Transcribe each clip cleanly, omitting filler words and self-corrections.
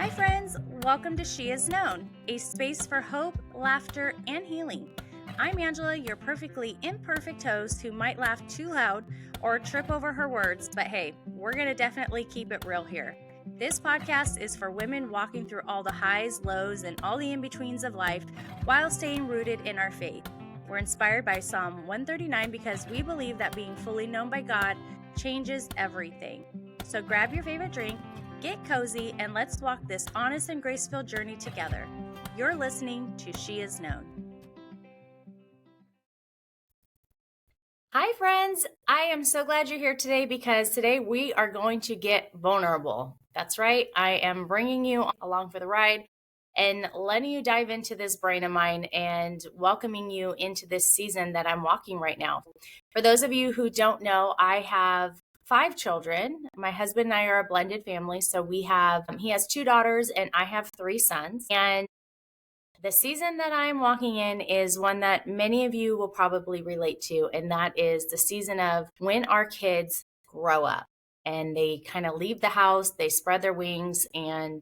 Hi, friends. Welcome to She Is Known, a space for hope, laughter, and healing. I'm Angela, your perfectly imperfect host who might laugh too loud or trip over her words, but hey, we're going to definitely keep it real here. This podcast is for women walking through all the highs, lows, and all the in betweens of life while staying rooted in our faith. We're inspired by Psalm 139 because we believe that being fully known by God changes everything. So grab your favorite drink, get cozy, and let's walk this honest and grace-filled journey together. You're listening to She Is Known. Hi, friends. I am so glad you're here today because today we are going to get vulnerable. That's right. I am bringing you along for the ride and letting you dive into this brain of mine and welcoming you into this season that I'm walking right now. For those of you who don't know, I have 5 children. My husband and I are a blended family. So he has 2 daughters and I have 3 sons. And the season that I'm walking in is one that many of you will probably relate to. And that is the season of when our kids grow up and they kind of leave the house, they spread their wings, and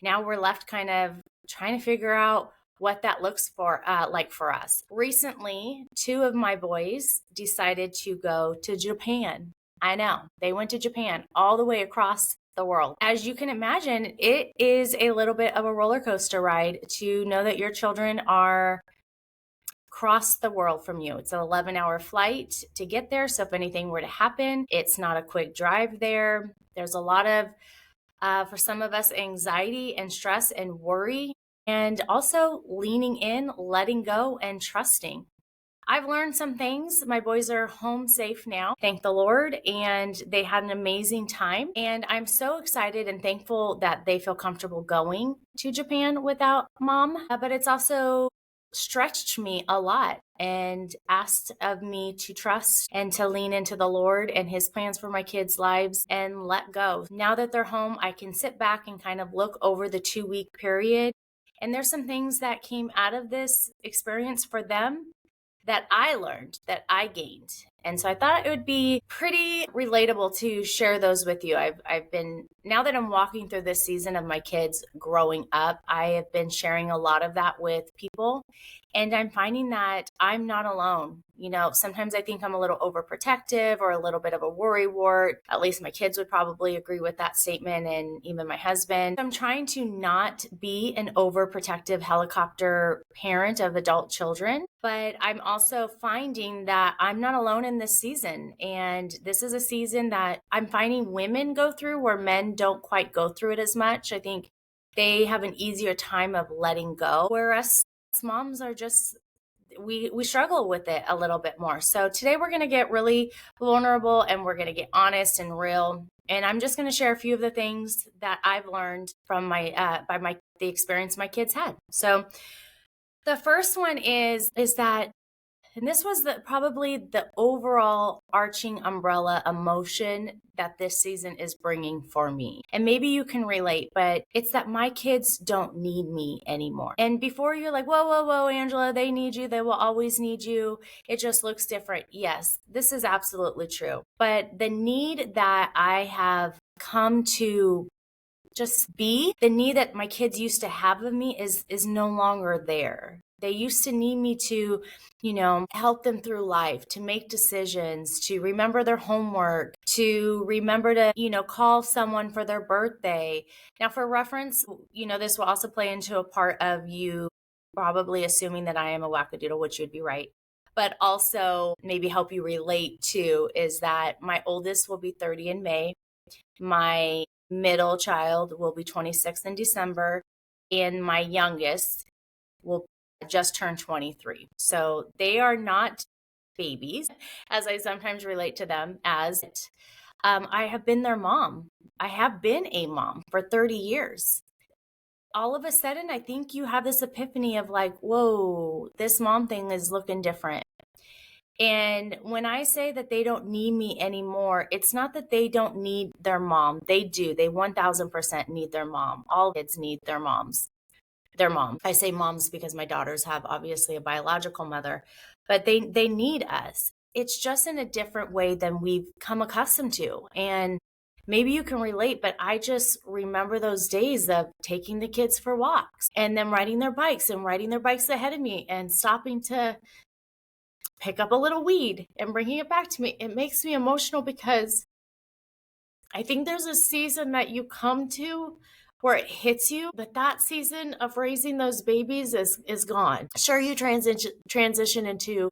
now we're left kind of trying to figure out what that looks like for us. Recently, 2 of my boys decided to go to Japan. I know, they went to Japan all the way across the world. As you can imagine, it is a little bit of a roller coaster ride to know that your children are across the world from you. It's an 11-hour flight to get there. So if anything were to happen, it's not a quick drive there. There's a lot of for some of us, anxiety and stress and worry, and also leaning in, letting go, and trusting. I've learned some things. My boys are home safe now, thank the Lord, and they had an amazing time. And I'm so excited and thankful that they feel comfortable going to Japan without mom. But it's also stretched me a lot and asked of me to trust and to lean into the Lord and his plans for my kids' lives and let go. Now that they're home, I can sit back and kind of look over the 2-week period. And there's some things that came out of this experience for them that I learned, that I gained. And so I thought it would be pretty relatable to share those with you. I've been, now that I'm walking through this season of my kids growing up, I have been sharing a lot of that with people. And I'm finding that I'm not alone. You know, sometimes I think I'm a little overprotective or a little bit of a worrywart. At least my kids would probably agree with that statement, and even my husband. I'm trying to not be an overprotective helicopter parent of adult children, but I'm also finding that I'm not alone in this season. And this is a season that I'm finding women go through where men don't quite go through it as much. I think they have an easier time of letting go, whereas moms are just we struggle with it a little bit more. So today we're going to get really vulnerable and we're going to get honest and real. And I'm just going to share a few of the things that I've learned from the experience my kids had. So the first one is that, and this was probably the overall arching umbrella emotion that this season is bringing for me. And maybe you can relate, but it's that my kids don't need me anymore. And before you're like, whoa, Angela, they need you. They will always need you. It just looks different. Yes, this is absolutely true. But the need that I have come to just be, the need that my kids used to have of me is no longer there. They used to need me to, help them through life, to make decisions, to remember their homework, to remember to, call someone for their birthday. Now, for reference, this will also play into a part of you probably assuming that I am a wackadoodle, which you'd be right. But also maybe help you relate to is that my oldest will be 30 in May. My middle child will be 26 in December, and my youngest will just turn 23. So they are not babies, as I sometimes relate to them as. I have been their mom. I have been a mom for 30 years. All of a sudden, I think you have this epiphany of like, whoa, this mom thing is looking different. And when I say that they don't need me anymore, it's not that they don't need their mom. They do. They 1000% need their mom. All kids need their moms. Their mom. I say moms because my daughters have obviously a biological mother, but they need us. It's just in a different way than we've come accustomed to. And maybe you can relate, but I just remember those days of taking the kids for walks and them riding their bikes and riding their bikes ahead of me and stopping to pick up a little weed and bringing it back to me. It makes me emotional because I think there's a season that you come to where it hits you, but that season of raising those babies is gone. Sure, you transition into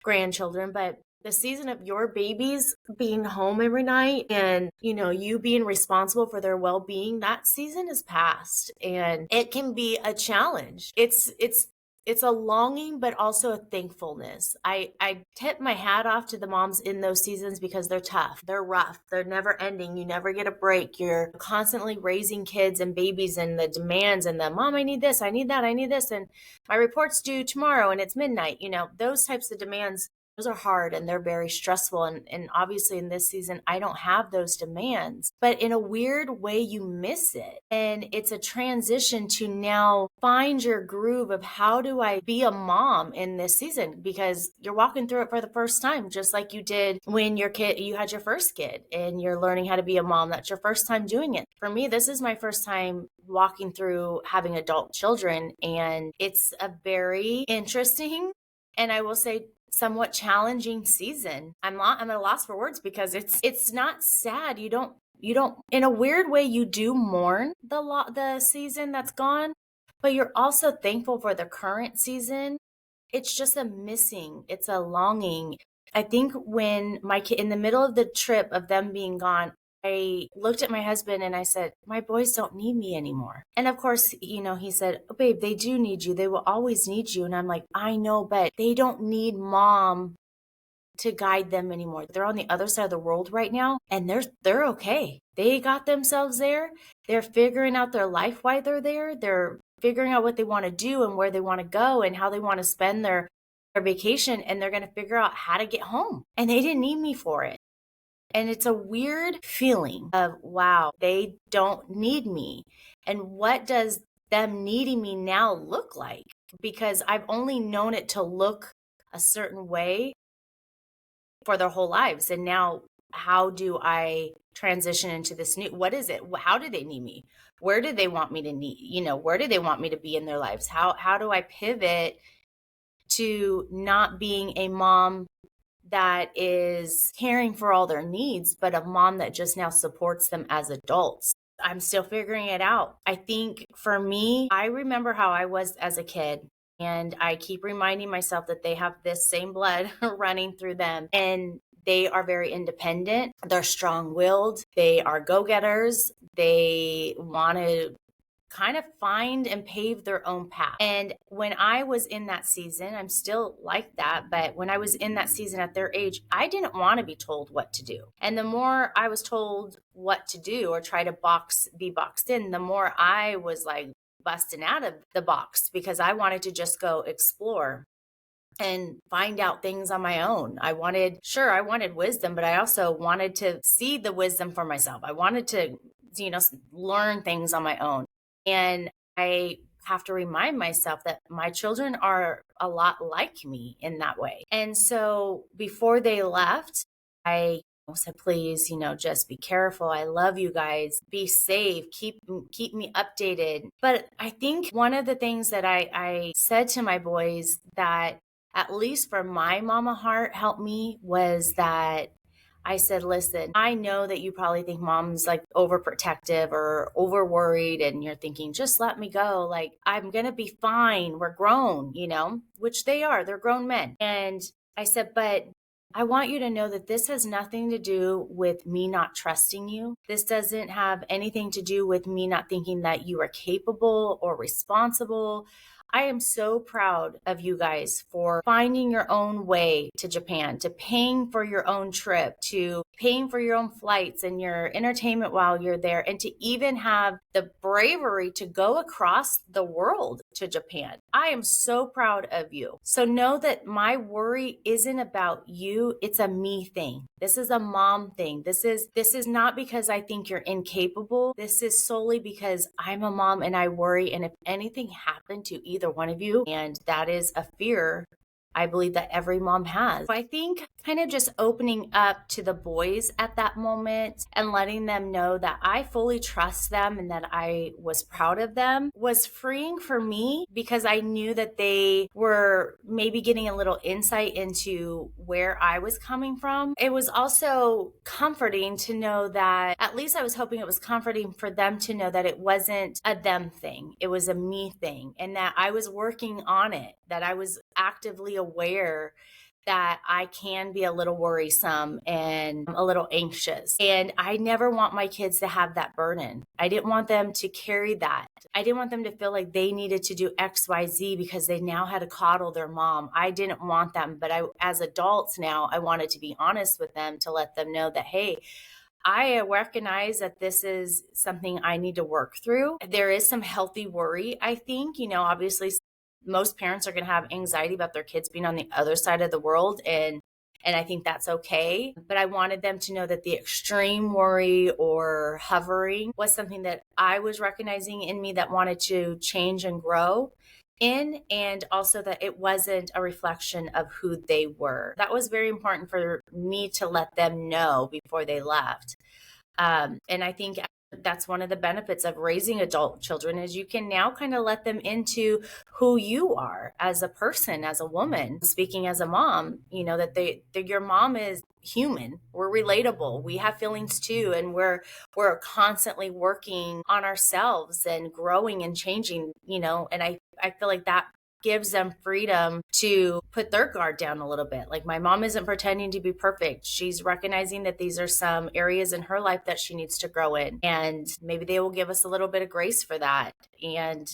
grandchildren, but the season of your babies being home every night and, you being responsible for their well-being, that season is past, and it can be a challenge. It's a longing, but also a thankfulness. I tip my hat off to the moms in those seasons because they're tough, they're rough, they're never ending. You never get a break. You're constantly raising kids and babies, and the demands and the mom, I need this, I need that, I need this, and my report's due tomorrow and it's midnight. Those types of demands, those are hard and they're very stressful. And obviously in this season, I don't have those demands, but in a weird way, you miss it. And it's a transition to now find your groove of how do I be a mom in this season, because you're walking through it for the first time, just like you did when you had your first kid and you're learning how to be a mom. That's your first time doing it. For me, this is my first time walking through having adult children, and it's a very interesting, and I will say somewhat challenging season. I'm at a loss for words because it's not sad. You don't in a weird way, you do mourn the season that's gone, but you're also thankful for the current season. It's just a missing, it's a longing. I think when my kid, in the middle of the trip of them being gone, I looked at my husband and I said, my boys don't need me anymore. And of course, he said, oh, babe, they do need you. They will always need you. And I'm like, I know, but they don't need mom to guide them anymore. They're on the other side of the world right now, and they're okay. They got themselves there. They're figuring out their life while they're there. They're figuring out what they want to do and where they want to go and how they want to spend their vacation, and they're going to figure out how to get home. And they didn't need me for it. And it's a weird feeling of, wow, they don't need me. And what does them needing me now look like? Because I've only known it to look a certain way for their whole lives. And now, how do I transition into this new, what is it? How do they need me? Where do they want me to where do they want me to be in their lives? How do I pivot to not being a mom that is caring for all their needs, but a mom that just now supports them as adults? I'm still figuring it out. I think for me, I remember how I was as a kid, and I keep reminding myself that they have this same blood running through them, and they are very independent. They're strong-willed. They are go-getters. They want to kind of find and pave their own path. And when I was in that season, I'm still like that, but when I was in that season at their age, I didn't want to be told what to do. And the more I was told what to do or try to be boxed in, the more I was like busting out of the box, because I wanted to just go explore and find out things on my own. I wanted wisdom, but I also wanted to see the wisdom for myself. I wanted to, learn things on my own. And I have to remind myself that my children are a lot like me in that way. And so before they left, I said, please, just be careful. I love you guys. Be safe. Keep me updated. But I think one of the things that I said to my boys that, at least for my mama heart, helped me was that I said, listen, I know that you probably think mom's like overprotective or over worried, and you're thinking, just let me go. Like, I'm going to be fine. We're grown, which they are. They're grown men. And I said, but I want you to know that this has nothing to do with me not trusting you. This doesn't have anything to do with me not thinking that you are capable or responsible. I am so proud of you guys for finding your own way to Japan, to paying for your own trip, to paying for your own flights and your entertainment while you're there, and to even have the bravery to go across the world to Japan. I am so proud of you. So know that my worry isn't about you. It's a me thing. This is a mom thing. This is not because I think you're incapable. This is solely because I'm a mom and I worry. And if anything happened to either one of you, and that is a fear I believe that every mom has. So I think kind of just opening up to the boys at that moment and letting them know that I fully trust them and that I was proud of them was freeing for me, because I knew that they were maybe getting a little insight into where I was coming from. It was also comforting to know that, at least I was hoping it was comforting for them to know that it wasn't a them thing, it was a me thing, and that I was working on it, that I was actively aware that I can be a little worrisome and a little anxious. And I never want my kids to have that burden. I didn't want them to carry that. I didn't want them to feel like they needed to do XYZ because they now had to coddle their mom. I didn't want them, but as adults now, I wanted to be honest with them to let them know that, hey, I recognize that this is something I need to work through. There is some healthy worry, I think. Obviously, most parents are going to have anxiety about their kids being on the other side of the world. And I think that's okay. But I wanted them to know that the extreme worry or hovering was something that I was recognizing in me that wanted to change and grow in, and also that it wasn't a reflection of who they were. That was very important for me to let them know before they left. And I think that's one of the benefits of raising adult children, is you can now kind of let them into who you are as a person, as a woman. Speaking as a mom, that your mom is human. We're relatable. We have feelings too, and we're constantly working on ourselves and growing and changing. And I feel like that gives them freedom to put their guard down a little bit. Like, my mom isn't pretending to be perfect. She's recognizing that these are some areas in her life that she needs to grow in. And maybe they will give us a little bit of grace for that. And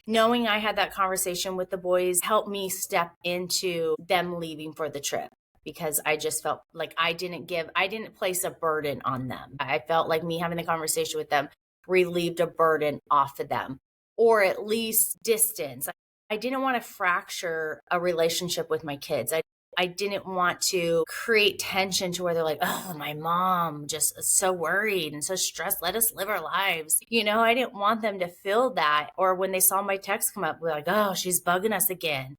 knowing I had that conversation with the boys helped me step into them leaving for the trip, because I just felt like I didn't place a burden on them. I felt like me having the conversation with them relieved a burden off of them, or at least distance. I didn't want to fracture a relationship with my kids. I didn't want to create tension to where they're like, oh, my mom just is so worried and so stressed. Let us live our lives. I didn't want them to feel that. Or when they saw my text come up, we're like, oh, she's bugging us again.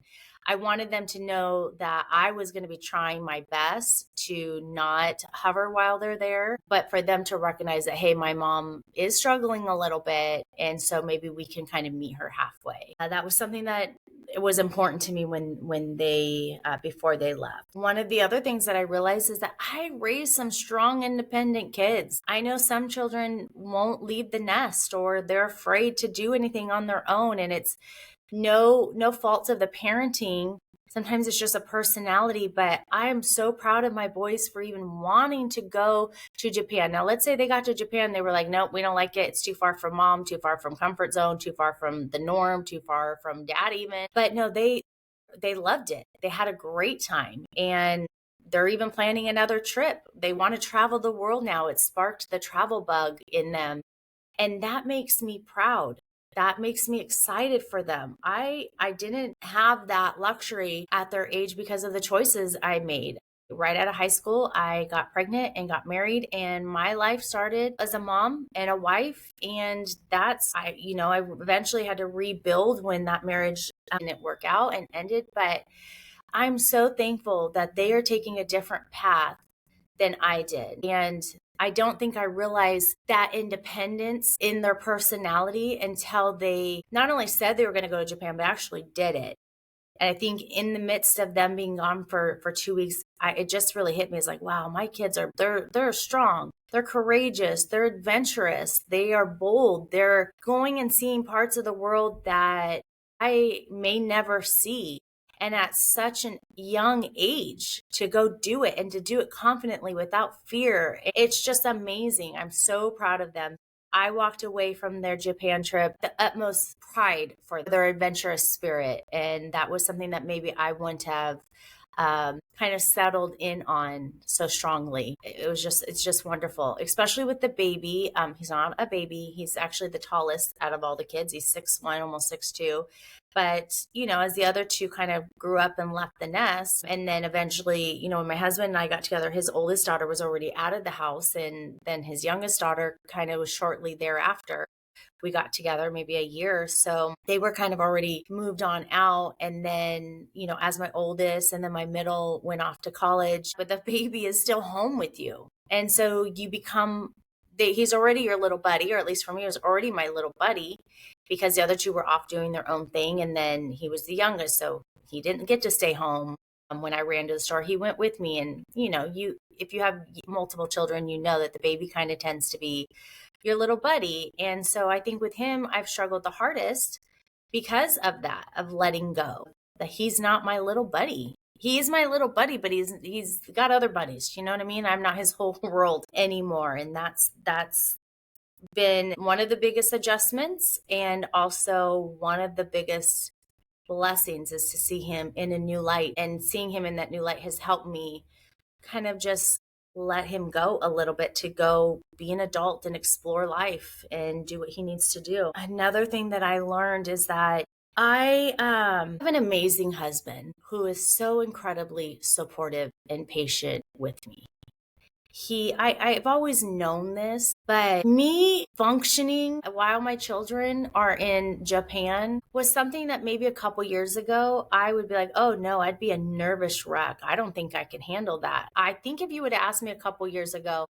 I wanted them to know that I was going to be trying my best to not hover while they're there, but for them to recognize that, hey, my mom is struggling a little bit, and so maybe we can kind of meet her halfway. That was something that it was important to me when they before they left. One of the other things that I realized is that I raised some strong, independent kids. I know some children won't leave the nest, or they're afraid to do anything on their own, and it's no faults of the parenting. Sometimes it's just a personality, but I am so proud of my boys for even wanting to go to Japan. Now, let's say they got to Japan, they were like, nope, we don't like it. It's too far from mom, too far from comfort zone, too far from the norm, too far from dad even. But no, they loved it. They had a great time, and they're even planning another trip. They want to travel the world now. It sparked the travel bug in them, and that makes me proud. That makes me excited for them. I didn't have that luxury at their age because of the choices I made. Right out of high school, I got pregnant and got married, and my life started as a mom and a wife. And I eventually had to rebuild when that marriage didn't work out and ended. But I'm so thankful that they are taking a different path than I did. And I don't think I realized that independence in their personality until they not only said they were going to go to Japan, but actually did it. And I think in the midst of them being gone for 2 weeks, it just really hit me. It's like, wow, my kids they're strong. They're courageous. They're adventurous. They are bold. They're going and seeing parts of the world that I may never see. And at such an young age to go do it, and to do it confidently without fear. It's just amazing. I'm so proud of them. I walked away from their Japan trip the utmost pride for their adventurous spirit. And that was something that maybe I wouldn't have kind of settled in on so strongly. It's just wonderful, especially with the baby. He's not a baby. He's actually the tallest out of all the kids. He's 6'1", almost 6'2". But, as the other two kind of grew up and left the nest, and then eventually, when my husband and I got together, his oldest daughter was already out of the house, and then his youngest daughter kind of was shortly thereafter. we got together, maybe a year or so. They were kind of already moved on out. And then, as my oldest and then my middle went off to college, but the baby is still home with you. And so you become, he's already your little buddy, or at least for me, he was already my little buddy because the other two were off doing their own thing. And then he was the youngest, so he didn't get to stay home. When I ran to the store, he went with me. And, if you have multiple children, you know that the baby kind of tends to be your little buddy. And so I think with him, I've struggled the hardest because of that, of letting go, that he's not my little buddy. He is my little buddy, but he's got other buddies. You know what I mean? I'm not his whole world anymore. And that's been one of the biggest adjustments, and also one of the biggest blessings is to see him in a new light. And seeing him in that new light has helped me kind of just let him go a little bit to go be an adult and explore life and do what he needs to do. Another thing that I learned is that I have an amazing husband who is so incredibly supportive and patient with me. I've always known this, but me functioning while my children are in Japan was something that maybe a couple years ago I would be like, oh no, I'd be a nervous wreck. I don't think I could handle that. I think if you would have asked me a couple years ago,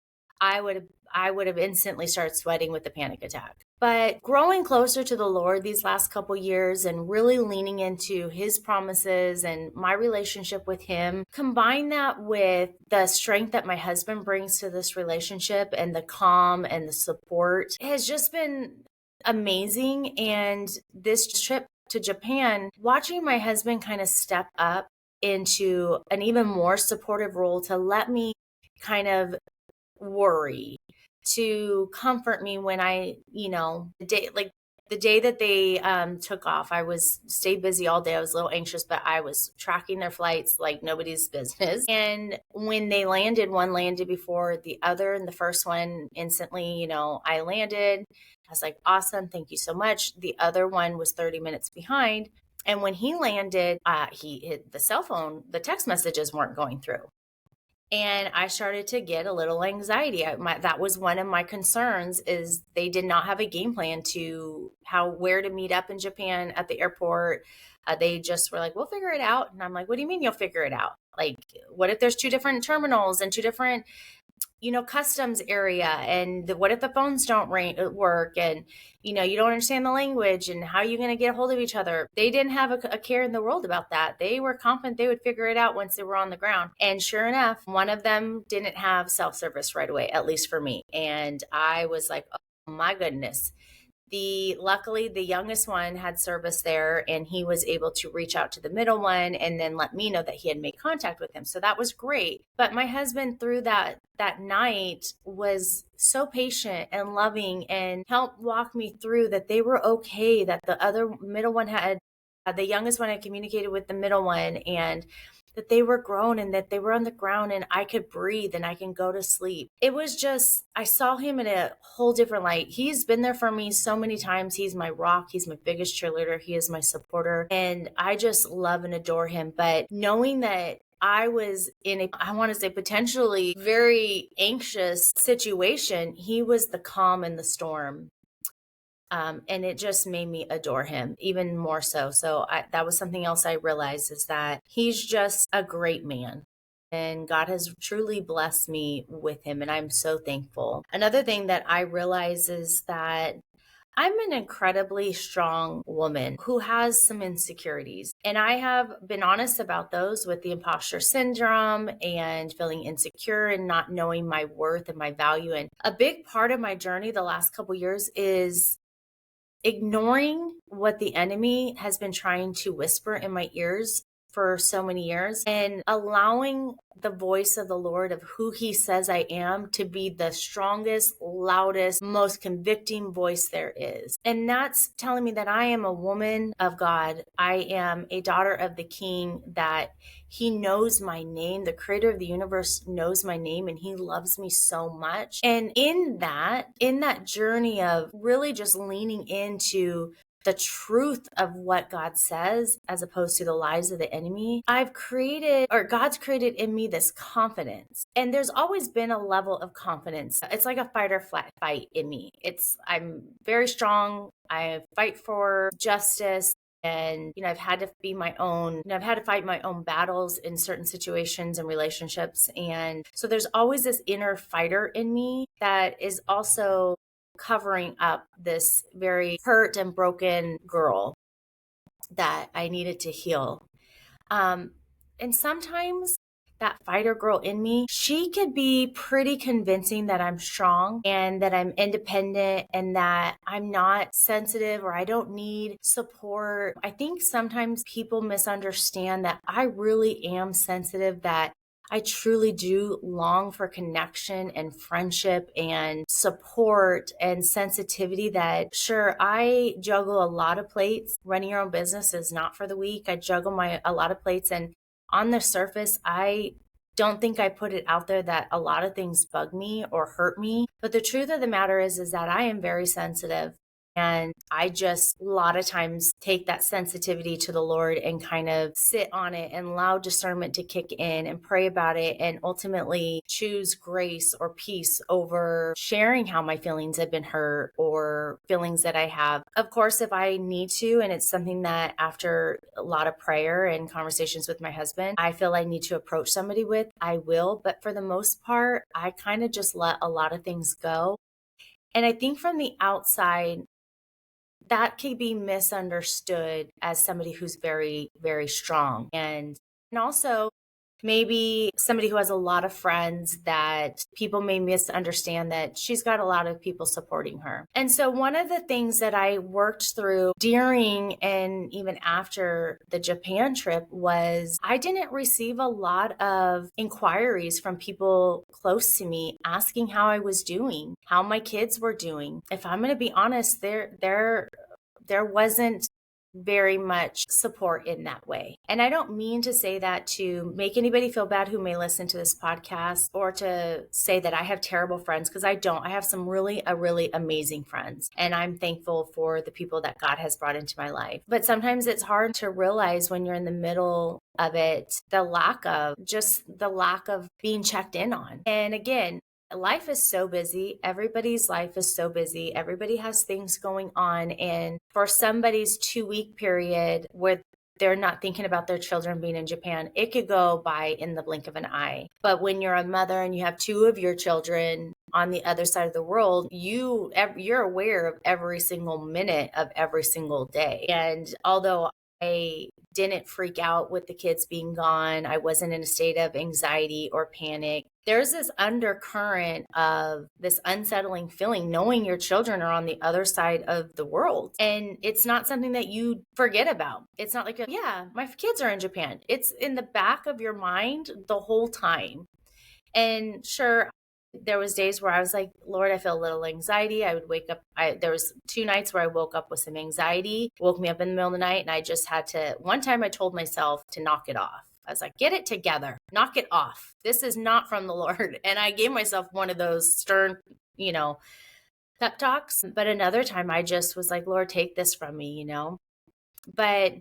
I would have instantly started sweating with a panic attack. But growing closer to the Lord these last couple years and really leaning into his promises and my relationship with him, combine that with the strength that my husband brings to this relationship and the calm and the support, has just been amazing. And this trip to Japan, watching my husband kind of step up into an even more supportive role to let me kind of worry, to comfort me when the day that they took off, I stayed busy all day. I was a little anxious, but I was tracking their flights like nobody's business. And when they landed, one landed before the other, and the first one instantly, I landed. I was like, awesome, thank you so much. The other one was 30 minutes behind. And when he landed, he hit the cell phone, the text messages weren't going through. And I started to get a little anxiety. That was one of my concerns, is they did not have a game plan to where to meet up in Japan at the airport. They just were like, we'll figure it out. And I'm like, what do you mean you'll figure it out? Like, what if there's two different terminals and two different, customs area? And what if the phones don't work? And, you don't understand the language, and how are you going to get a hold of each other? They didn't have a care in the world about that. They were confident they would figure it out once they were on the ground. And sure enough, one of them didn't have self-service right away, at least for me. And I was like, oh my goodness. Luckily, the youngest one had service there, and he was able to reach out to the middle one and then let me know that he had made contact with him. So that was great. But my husband, through that night, was so patient and loving and helped walk me through that they were okay, that the other middle one the youngest one had communicated with the middle one, and that they were grown and that they were on the ground and I could breathe and I can go to sleep. It was just, I saw him in a whole different light. He's been there for me so many times. He's my rock. He's my biggest cheerleader. He is my supporter. And I just love and adore him. But knowing that I was in I want to say potentially very anxious situation, he was the calm in the storm. And it just made me adore him even more so. So that was something else I realized, is that he's just a great man. And God has truly blessed me with him. And I'm so thankful. Another thing that I realize is that I'm an incredibly strong woman who has some insecurities. And I have been honest about those, with the imposter syndrome and feeling insecure and not knowing my worth and my value. And a big part of my journey the last couple years is ignoring what the enemy has been trying to whisper in my ears for so many years, and allowing the voice of the Lord, of who he says I am, to be the strongest, loudest, most convicting voice there is. And that's telling me that I am a woman of God. I am a daughter of the King, that he knows my name. The creator of the universe knows my name, and he loves me so much. And in that journey of really just leaning into the truth of what God says as opposed to the lies of the enemy, God's created in me this confidence. And there's always been a level of confidence. It's like a fight or flight fight in me. I'm very strong. I fight for justice. And, I've had to be my own, I've had to fight my own battles in certain situations and relationships. And so there's always this inner fighter in me that is also covering up this very hurt and broken girl that I needed to heal. And sometimes that fighter girl in me, she could be pretty convincing that I'm strong and that I'm independent and that I'm not sensitive or I don't need support. I think sometimes people misunderstand that I really am sensitive, that I truly do long for connection and friendship and support and sensitivity. That sure, I juggle a lot of plates. Running your own business is not for the weak. I juggle a lot of plates, and on the surface, I don't think I put it out there that a lot of things bug me or hurt me. But the truth of the matter is that I am very sensitive. And I just a lot of times take that sensitivity to the Lord and kind of sit on it and allow discernment to kick in and pray about it and ultimately choose grace or peace over sharing how my feelings have been hurt or feelings that I have. Of course, if I need to, and it's something that after a lot of prayer and conversations with my husband, I feel I need to approach somebody with, I will. But for the most part, I kind of just let a lot of things go. And I think from the outside, that can be misunderstood as somebody who's very, very strong. And also maybe somebody who has a lot of friends, that people may misunderstand that she's got a lot of people supporting her. And so one of the things that I worked through during and even after the Japan trip was I didn't receive a lot of inquiries from people close to me asking how I was doing, how my kids were doing. If I'm going to be honest, there wasn't very much support in that way. And I don't mean to say that to make anybody feel bad who may listen to this podcast or to say that I have terrible friends, because I don't. I have some really amazing friends, and I'm thankful for the people that God has brought into my life. But sometimes it's hard to realize when you're in the middle of it, the lack of being checked in on. And again, life is so busy. Everybody's life is so busy. Everybody has things going on. And for somebody's 2-week period where they're not thinking about their children being in Japan, it could go by in the blink of an eye. But when you're a mother and you have 2 of your children on the other side of the world, you're aware of every single minute of every single day. And although I didn't freak out with the kids being gone, I wasn't in a state of anxiety or panic. There's this undercurrent of this unsettling feeling knowing your children are on the other side of the world. And it's not something that you forget about. It's not like, yeah, my kids are in Japan. It's in the back of your mind the whole time. And sure, there was days where I was like, Lord, I feel a little anxiety. I would wake up. There was 2 nights where I woke up with some anxiety, woke me up in the middle of the night. And I just had to, one time I told myself to knock it off. I was like, get it together, knock it off. This is not from the Lord. And I gave myself one of those stern, pep talks. But another time I just was like, Lord, take this from me, But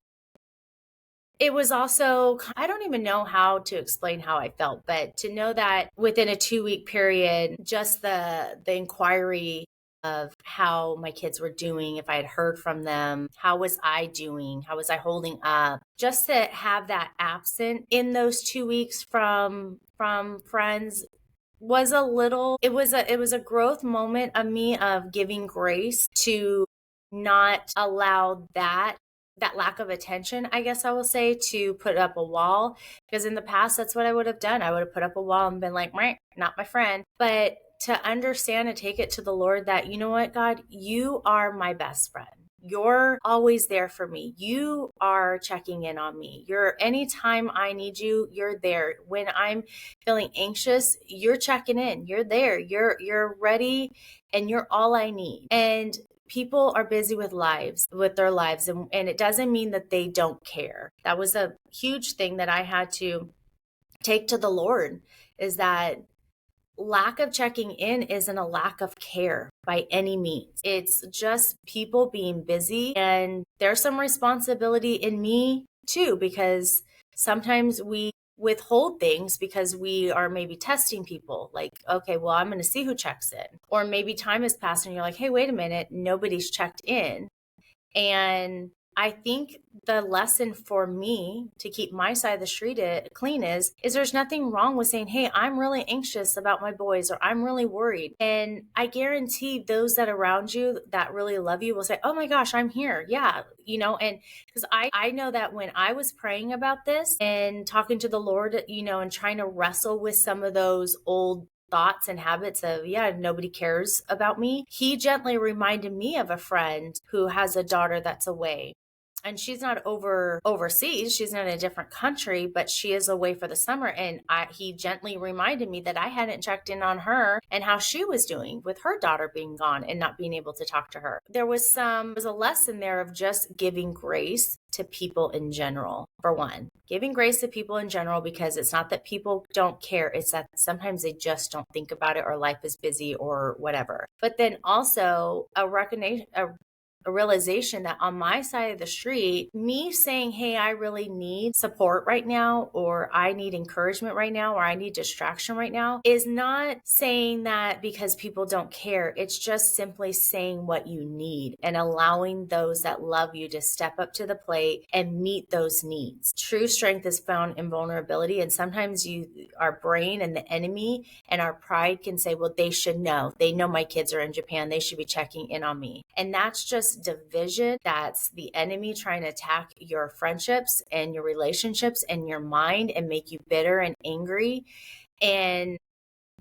it was also, I don't even know how to explain how I felt, but to know that within a 2-week period, just the inquiry of how my kids were doing, if I had heard from them, how was I doing, how was I holding up, just to have that absent in those 2 weeks from friends was it was a growth moment of me of giving grace to not allow that lack of attention, I guess I will say, to put up a wall. Because in the past, that's what I would have done. I would have put up a wall and been like, not my friend. But to understand and take it to the Lord that, you know what, God, you are my best friend. You're always there for me. You are checking in on me. Anytime I need you, you're there. When I'm feeling anxious, you're checking in. You're there. You're ready, and you're all I need. And people are busy with their lives. And it doesn't mean that they don't care. That was a huge thing that I had to take to the Lord, is that lack of checking in isn't a lack of care by any means. It's just people being busy, and there's some responsibility in me too, because sometimes we withhold things because we are maybe testing people. Like, okay, well, I'm going to see who checks in. Or maybe time has passed and you're like, hey, wait a minute, nobody's checked in. And I think the lesson for me to keep my side of the street clean is there's nothing wrong with saying, hey, I'm really anxious about my boys, or I'm really worried. And I guarantee those that around you that really love you will say, oh my gosh, I'm here. Yeah. And because I know that when I was praying about this and talking to the Lord, and trying to wrestle with some of those old thoughts and habits of, yeah, nobody cares about me, he gently reminded me of a friend who has a daughter that's away. And she's not overseas. She's not in a different country, but she is away for the summer. And he gently reminded me that I hadn't checked in on her and how she was doing with her daughter being gone and not being able to talk to her. There was a lesson there of just giving grace to people in general. For one, giving grace to people in general, because it's not that people don't care. It's that sometimes they just don't think about it, or life is busy or whatever. But then also a recognition, a realization that on my side of the street, me saying, hey, I really need support right now, or I need encouragement right now, or I need distraction right now, is not saying that because people don't care. It's just simply saying what you need and allowing those that love you to step up to the plate and meet those needs. True strength is found in vulnerability. And sometimes our brain and the enemy and our pride can say, well, they should know. They know my kids are in Japan. They should be checking in on me. And that's just division. That's the enemy trying to attack your friendships and your relationships and your mind and make you bitter and angry. And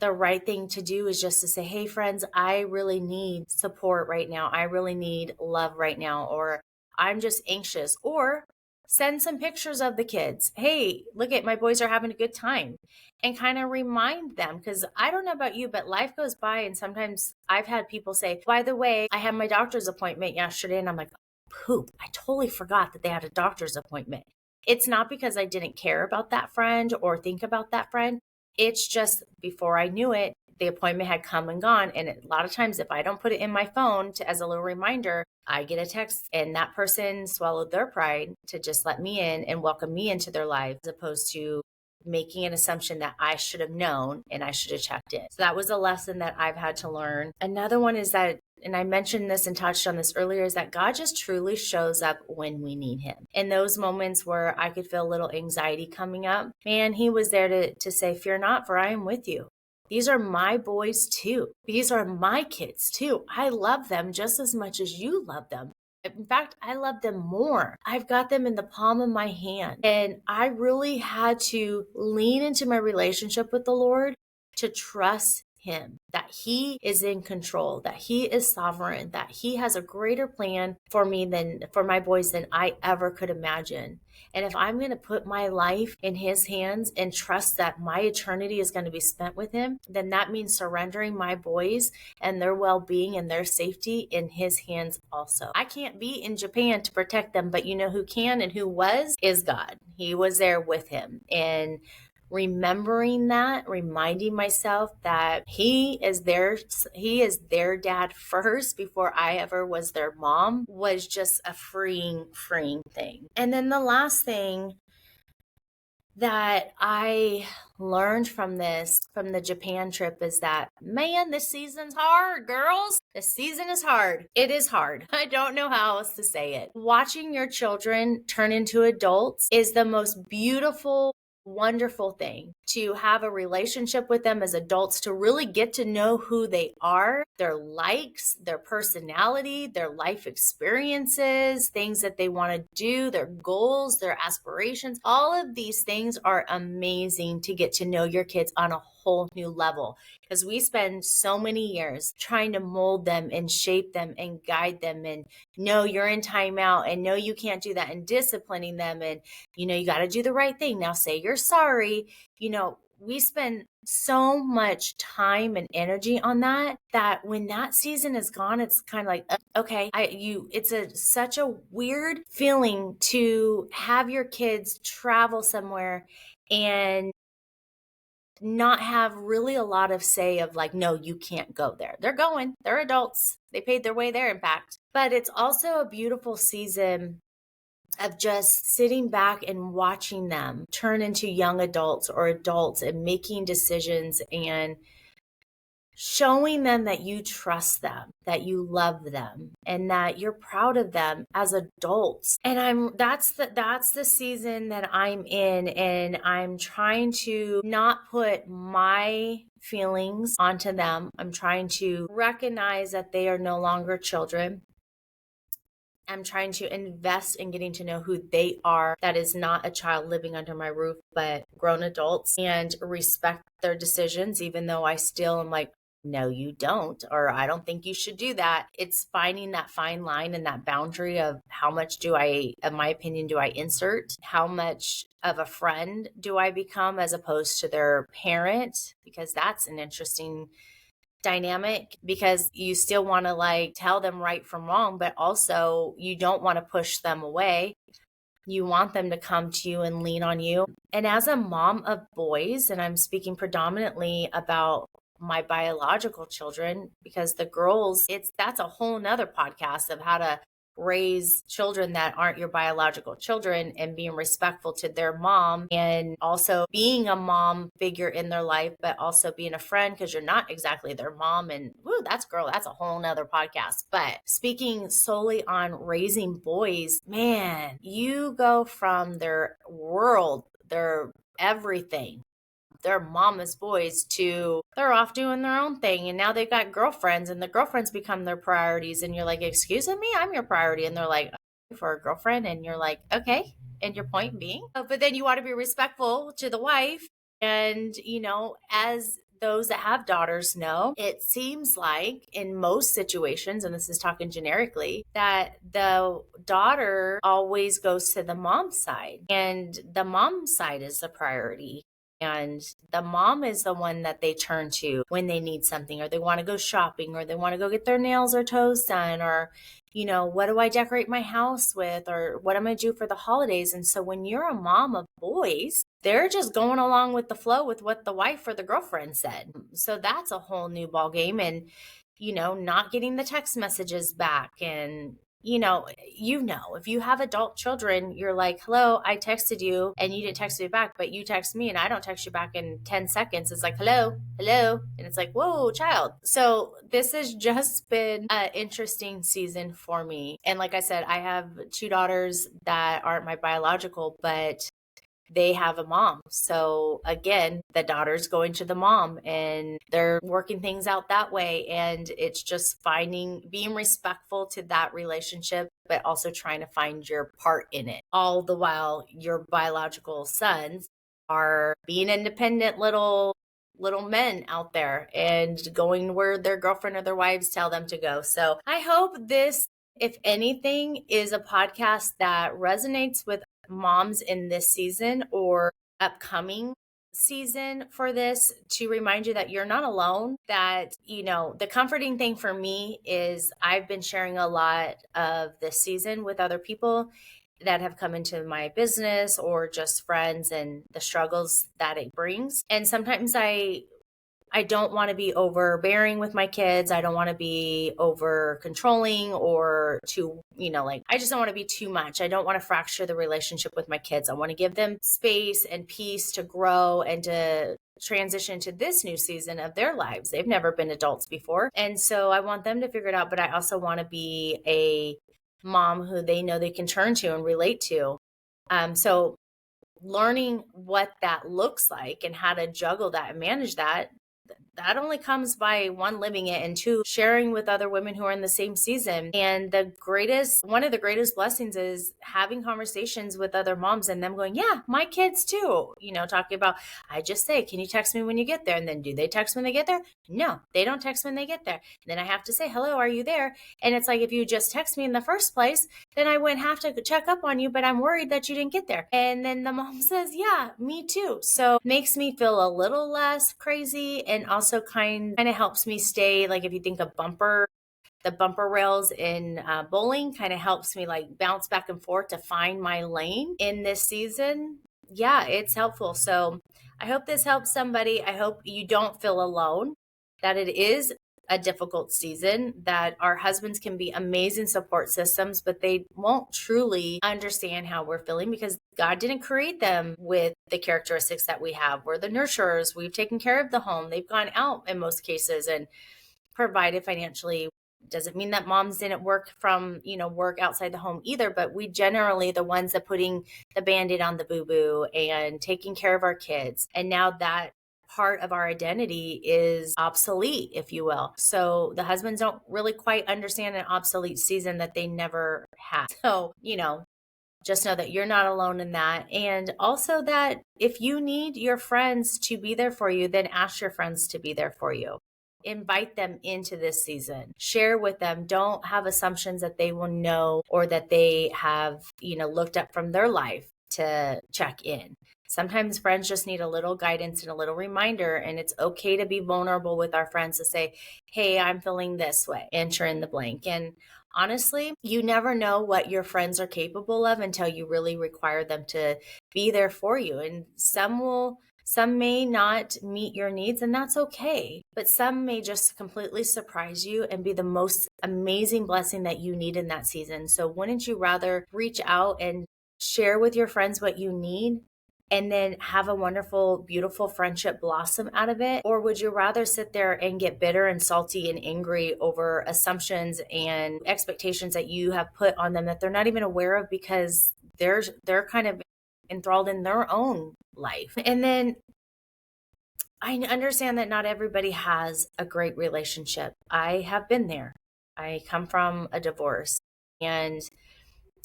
the right thing to do is just to say, hey, friends, I really need support right now. I really need love right now. Or I'm just anxious. Or send some pictures of the kids. Hey, look at my boys are having a good time. And kind of remind them, because I don't know about you, but life goes by. And sometimes I've had people say, by the way, I had my doctor's appointment yesterday. And I'm like, poop, I totally forgot that they had a doctor's appointment. It's not because I didn't care about that friend or think about that friend. It's just before I knew it, the appointment had come and gone. And a lot of times, if I don't put it in my phone as a little reminder, I get a text and that person swallowed their pride to just let me in and welcome me into their life, as opposed to making an assumption that I should have known and I should have checked in. So that was a lesson that I've had to learn. Another one is that, and I mentioned this and touched on this earlier, is that God just truly shows up when we need him. In those moments where I could feel a little anxiety coming up, man, he was there to say, fear not, for I am with you. These are my boys too. These are my kids too. I love them just as much as you love them. In fact, I love them more. I've got them in the palm of my hand. And I really had to lean into my relationship with the Lord to trust him, that he is in control, that he is sovereign, that he has a greater plan for me than for my boys than I ever could imagine. And if I'm going to put my life in his hands and trust that my eternity is going to be spent with him, then that means surrendering my boys and their well-being and their safety in his hands also. I can't be in Japan to protect them, but you know who can and who was is God. He was there with him. And remembering that, reminding myself that he is their dad first before I ever was their mom, was just a freeing thing. And then the last thing that I learned from the Japan trip, is that, man, this season's hard, girls. This season is hard. It is hard. I don't know how else to say it. Watching your children turn into adults is the most beautiful, wonderful thing. To have a relationship with them as adults, to really get to know who they are, their likes, their personality, their life experiences, things that they want to do, their goals, their aspirations. All of these things are amazing to get to know your kids on a whole new level, because we spend so many years trying to mold them and shape them and guide them, and no, you're in timeout, and no, you can't do that, and disciplining them, and you got to do the right thing. Now say you're sorry. We spend so much time and energy on that when that season is gone, it's kind of like, okay, it's such a weird feeling to have your kids travel somewhere and not have really a lot of say of like, no, you can't go there. They're going, they're adults. They paid their way there, in fact. But it's also a beautiful season of just sitting back and watching them turn into young adults or adults and making decisions and showing them that you trust them, that you love them, and that you're proud of them as adults. And that's the season that I'm in, and I'm trying to not put my feelings onto them. I'm trying to recognize that they are no longer children. I'm trying to invest in getting to know who they are. That is not a child living under my roof, but grown adults, and respect their decisions, even though I still am like, no, you don't, or I don't think you should do that. It's finding that fine line and that boundary of how much in my opinion, do I insert? How much of a friend do I become as opposed to their parent? Because that's an interesting dynamic, because you still want to like tell them right from wrong, but also you don't want to push them away. You want them to come to you and lean on you. And as a mom of boys, and I'm speaking predominantly about my biological children, because the girls, that's a whole nother podcast of how to raise children that aren't your biological children and being respectful to their mom, and also being a mom figure in their life, but also being a friend because you're not exactly their mom. And woo, that's a whole nother podcast. But speaking solely on raising boys, man, you go from their world, their everything, their mama's boys, to they're off doing their own thing, and now they've got girlfriends, and the girlfriends become their priorities, and you're like, excuse me, I'm your priority. And they're like, for a girlfriend. And you're like, okay, and your point being, but then you want to be respectful to the wife. And as those that have daughters know, it seems like in most situations, and this is talking generically, that the daughter always goes to the mom side, and the mom side is the priority. And the mom is the one that they turn to when they need something, or they want to go shopping, or they want to go get their nails or toes done, or, what do I decorate my house with, or what am I do for the holidays? And so when you're a mom of boys, they're just going along with the flow with what the wife or the girlfriend said. So that's a whole new ball game. And, not getting the text messages back, and if you have adult children, you're like, hello, I texted you and you didn't text me back, but you text me and I don't text you back in 10 seconds. It's like, hello. And it's like, whoa, child. So this has just been an interesting season for me. And like I said, I have two daughters that aren't my biological, but they have a mom. So again, the daughter's going to the mom, and they're working things out that way. And it's just being respectful to that relationship, but also trying to find your part in it. All the while your biological sons are being independent little men out there and going where their girlfriend or their wives tell them to go. So I hope this, if anything, is a podcast that resonates with moms in this season or upcoming season for this, to remind you that you're not alone. That, the comforting thing for me is I've been sharing a lot of this season with other people that have come into my business or just friends, and the struggles that it brings. And sometimes I don't want to be overbearing with my kids. I don't want to be over controlling or too, I just don't want to be too much. I don't want to fracture the relationship with my kids. I want to give them space and peace to grow and to transition to this new season of their lives. They've never been adults before. And so I want them to figure it out, but I also want to be a mom who they know they can turn to and relate to. So learning what that looks like and how to juggle that and manage that only comes by one, living it, and two, sharing with other women who are in the same season. And one of the greatest blessings is having conversations with other moms and them going, yeah, my kids too, talking about, I just say, can you text me when you get there? And then do they text when they get there? No, they don't text when they get there. And then I have to say, hello, are you there? And it's like, if you just text me in the first place, then I wouldn't have to check up on you, but I'm worried that you didn't get there. And then the mom says, yeah, me too. So it makes me feel a little less crazy, and also kind of helps me stay, like, if you think of the bumper rails in bowling, kind of helps me like bounce back and forth to find my lane in this season. Yeah, it's helpful. So I hope this helps somebody. I hope you don't feel alone, that it is a difficult season, that our husbands can be amazing support systems, but they won't truly understand how we're feeling because God didn't create them with the characteristics that we have. We're the nurturers. We've taken care of the home. They've gone out in most cases and provided financially. Doesn't mean that moms didn't work from, work outside the home either, but we generally the ones that putting the Band-Aid on the boo-boo and taking care of our kids. And now that part of our identity is obsolete, if you will. So the husbands don't really quite understand an obsolete season that they never had. So, just know that you're not alone in that. And also that if you need your friends to be there for you, then ask your friends to be there for you. Invite them into this season. Share with them. Don't have assumptions that they will know or that they have, looked up from their life to check in. Sometimes friends just need a little guidance and a little reminder, and it's okay to be vulnerable with our friends to say, hey, I'm feeling this way, enter in the blank. And honestly, you never know what your friends are capable of until you really require them to be there for you. And some may not meet your needs, and that's okay. But some may just completely surprise you and be the most amazing blessing that you need in that season. So wouldn't you rather reach out and share with your friends what you need and then have a wonderful, beautiful friendship blossom out of it? Or would you rather sit there and get bitter and salty and angry over assumptions and expectations that you have put on them that they're not even aware of because they're kind of enthralled in their own life? And then I understand that not everybody has a great relationship. I have been there. I come from a divorce, and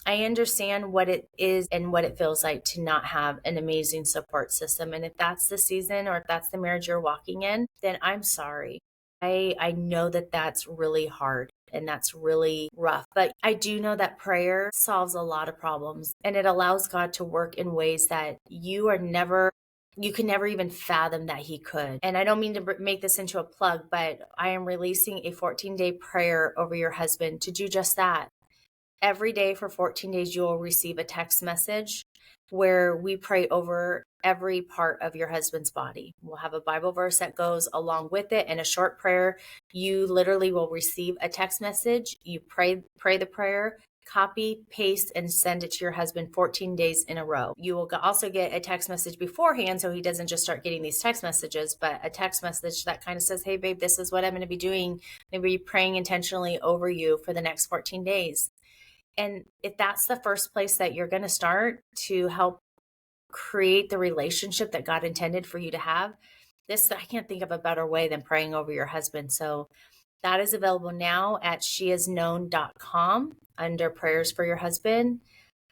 I understand what it is and what it feels like to not have an amazing support system. And if that's the season or if that's the marriage you're walking in, then I'm sorry. I know that that's really hard and that's really rough. But I do know that prayer solves a lot of problems, and it allows God to work in ways that you can never even fathom that he could. And I don't mean to make this into a plug, but I am releasing a 14-day prayer over your husband to do just that. Every day for 14 days, you will receive a text message where we pray over every part of your husband's body. We'll have a Bible verse that goes along with it and a short prayer. You literally will receive a text message. You pray the prayer, copy, paste, and send it to your husband 14 days in a row. You will also get a text message beforehand so he doesn't just start getting these text messages, but a text message that kind of says, hey, babe, this is what I'm going to be doing. Maybe praying intentionally over you for the next 14 days. And if that's the first place that you're going to start to help create the relationship that God intended for you to have, I can't think of a better way than praying over your husband. So that is available now at sheisknown.com under prayers for your husband.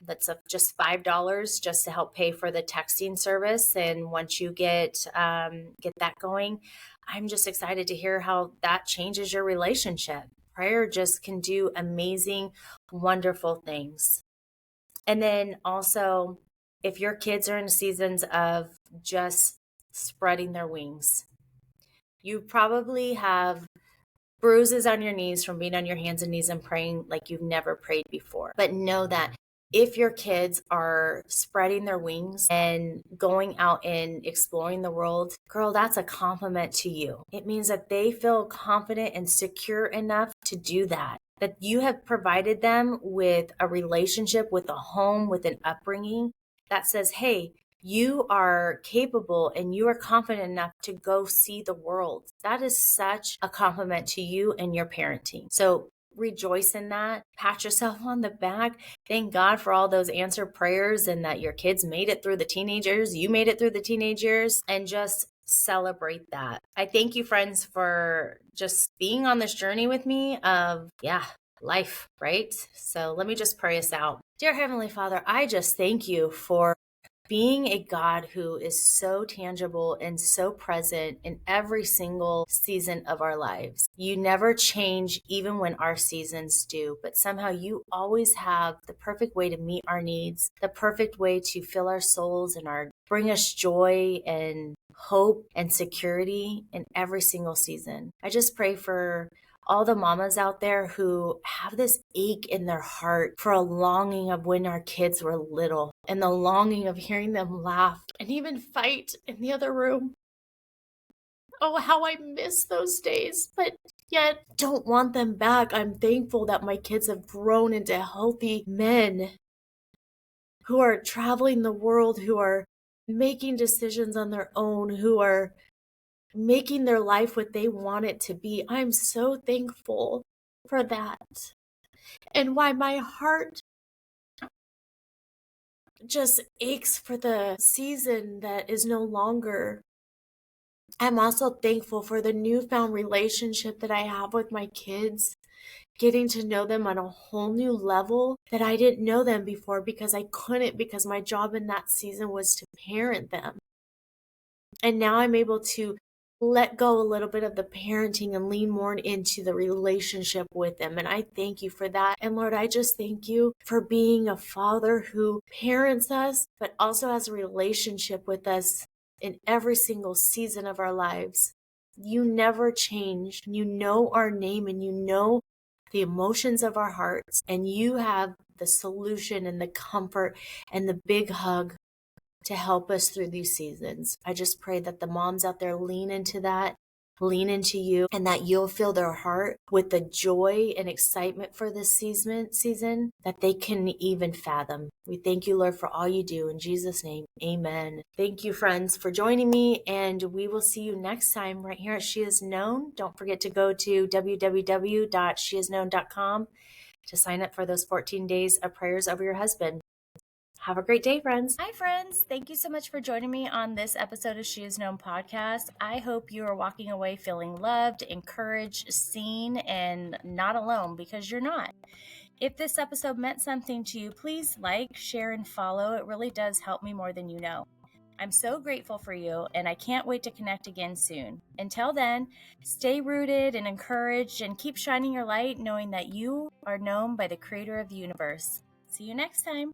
That's just $5 just to help pay for the texting service. And once you get that going, I'm just excited to hear how that changes your relationship. Prayer just can do amazing, wonderful things. And then also, if your kids are in seasons of just spreading their wings, you probably have bruises on your knees from being on your hands and knees and praying like you've never prayed before. But know that if your kids are spreading their wings and going out and exploring the world, girl, that's a compliment to you. It means that they feel confident and secure enough to do that you have provided them with a relationship, with a home, with an upbringing that says, hey, you are capable and you are confident enough to go see the world. That is such a compliment to you and your parenting. So rejoice in that. Pat yourself on the back. Thank God for all those answered prayers and that your kids made it through the teenage years. You made it through the teenage years, and just celebrate that. I thank you, friends, for just being on this journey with me of, life, right? So let me just pray us out. Dear Heavenly Father, I just thank you for being a God who is so tangible and so present in every single season of our lives. You never change even when our seasons do, but somehow you always have the perfect way to meet our needs, the perfect way to fill our souls and bring us joy and hope and security in every single season. I just pray for all the mamas out there who have this ache in their heart for a longing of when our kids were little. and the longing of hearing them laugh and even fight in the other room. Oh, how I miss those days, but yet don't want them back. I'm thankful that my kids have grown into healthy men who are traveling the world, who are making decisions on their own, who are making their life what they want it to be. I'm so thankful for that. And why my heart just aches for the season that is no longer. I'm also thankful for the newfound relationship that I have with my kids, getting to know them on a whole new level that I didn't know them before because I couldn't, because my job in that season was to parent them. And now I'm able to let go a little bit of the parenting and lean more into the relationship with them. And I thank you for that. And Lord, I just thank you for being a father who parents us, but also has a relationship with us in every single season of our lives. You never change. You know our name and you know the emotions of our hearts, and you have the solution and the comfort and the big hug to help us through these seasons. I just pray that the moms out there lean into that, lean into you, and that you'll fill their heart with the joy and excitement for this season that they can even fathom. We thank you, Lord, for all you do. In Jesus' name, amen. Thank you, friends, for joining me, and we will see you next time right here at She Is Known. Don't forget to go to www.sheisknown.com to sign up for those 14 days of prayers over your husband. Have a great day, friends. Hi, friends. Thank you so much for joining me on this episode of She Is Known podcast. I hope you are walking away feeling loved, encouraged, seen, and not alone, because you're not. If this episode meant something to you, please like, share, and follow. It really does help me more than you know. I'm so grateful for you, and I can't wait to connect again soon. Until then, stay rooted and encouraged, and keep shining your light, knowing that you are known by the Creator of the universe. See you next time.